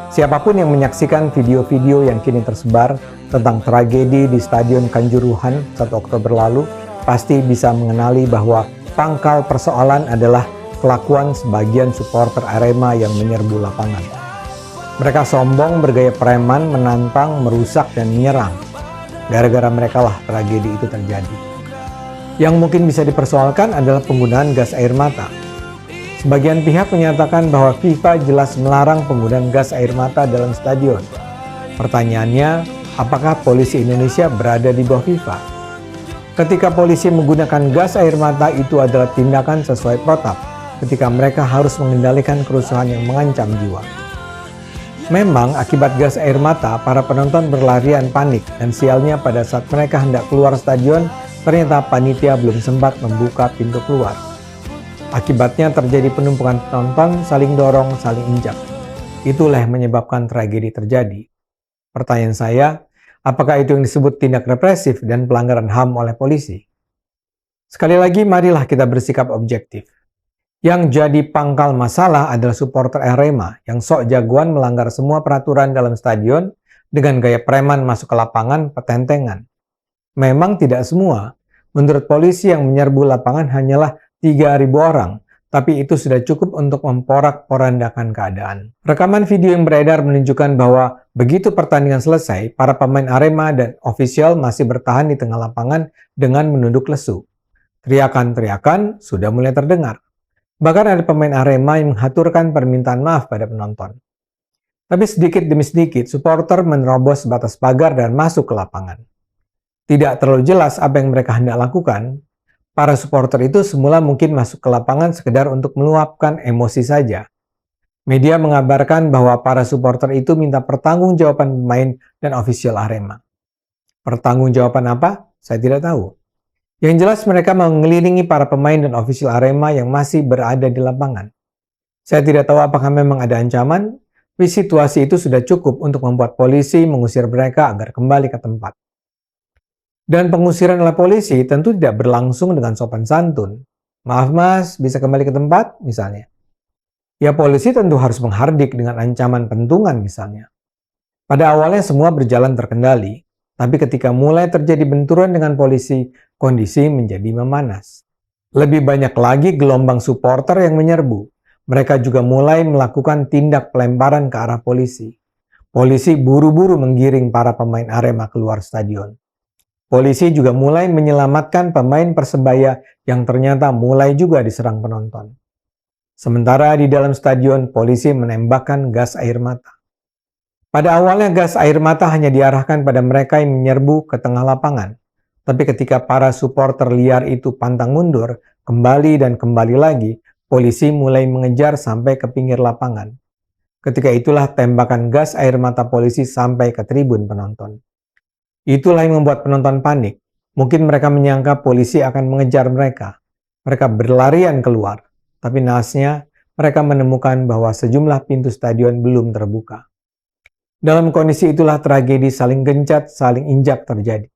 Siapapun yang menyaksikan video-video yang kini tersebar tentang tragedi di Stadion Kanjuruhan 1 Oktober lalu pasti bisa mengenali bahwa pangkal persoalan adalah kelakuan sebagian supporter Arema yang menyerbu lapangan. Mereka sombong, bergaya preman, menantang, merusak, dan menyerang. Gara-gara mereka lah tragedi itu terjadi. Yang mungkin bisa dipersoalkan adalah penggunaan gas air mata. Sebagian pihak menyatakan bahwa FIFA jelas melarang penggunaan gas air mata dalam stadion. Pertanyaannya, apakah polisi Indonesia berada di bawah FIFA? Ketika polisi menggunakan gas air mata, itu adalah tindakan sesuai protap ketika mereka harus mengendalikan kerusuhan yang mengancam jiwa. Memang akibat gas air mata, para penonton berlarian panik, dan sialnya pada saat mereka hendak keluar stadion, ternyata panitia belum sempat membuka pintu keluar. Akibatnya terjadi penumpukan penonton, saling dorong, saling injak. Itulah yang menyebabkan tragedi terjadi. Pertanyaan saya, apakah itu yang disebut tindak represif dan pelanggaran HAM oleh polisi? Sekali lagi, marilah kita bersikap objektif. Yang jadi pangkal masalah adalah supporter Arema yang sok jagoan melanggar semua peraturan dalam stadion dengan gaya preman masuk ke lapangan petentengan. Memang tidak semua. Menurut polisi yang menyerbu lapangan hanyalah 3.000 orang, tapi itu sudah cukup untuk memporak-porandakan keadaan. Rekaman video yang beredar menunjukkan bahwa begitu pertandingan selesai, para pemain Arema dan ofisial masih bertahan di tengah lapangan dengan menunduk lesu. Teriakan-teriakan sudah mulai terdengar. Bahkan ada pemain Arema yang menghaturkan permintaan maaf pada penonton. Tapi sedikit demi sedikit, supporter menerobos batas pagar dan masuk ke lapangan. Tidak terlalu jelas apa yang mereka hendak lakukan. Para supporter itu semula mungkin masuk ke lapangan sekedar untuk meluapkan emosi saja. Media mengabarkan bahwa para supporter itu minta pertanggungjawaban pemain dan ofisial Arema. Pertanggungjawaban apa? Saya tidak tahu. Yang jelas mereka mengelilingi para pemain dan ofisial Arema yang masih berada di lapangan. Saya tidak tahu apakah memang ada ancaman, tapi situasi itu sudah cukup untuk membuat polisi mengusir mereka agar kembali ke tempat. Dan pengusiran oleh polisi tentu tidak berlangsung dengan sopan santun. Maaf mas, bisa kembali ke tempat misalnya. Ya polisi tentu harus menghardik dengan ancaman pentungan misalnya. Pada awalnya semua berjalan terkendali, tapi ketika mulai terjadi benturan dengan polisi, kondisi menjadi memanas. Lebih banyak lagi gelombang supporter yang menyerbu. Mereka juga mulai melakukan tindak pelemparan ke arah polisi. Polisi buru-buru menggiring para pemain Arema keluar stadion. Polisi juga mulai menyelamatkan pemain Persebaya yang ternyata mulai juga diserang penonton. Sementara di dalam stadion, polisi menembakkan gas air mata. Pada awalnya gas air mata hanya diarahkan pada mereka yang menyerbu ke tengah lapangan. Tapi ketika para supporter liar itu pantang mundur, kembali dan kembali lagi, polisi mulai mengejar sampai ke pinggir lapangan. Ketika itulah tembakan gas air mata polisi sampai ke tribun penonton. Itulah yang membuat penonton panik. Mungkin mereka menyangka polisi akan mengejar mereka. Mereka berlarian keluar. Tapi naasnya, mereka menemukan bahwa sejumlah pintu stadion belum terbuka. Dalam kondisi itulah tragedi saling gencat, saling injak terjadi.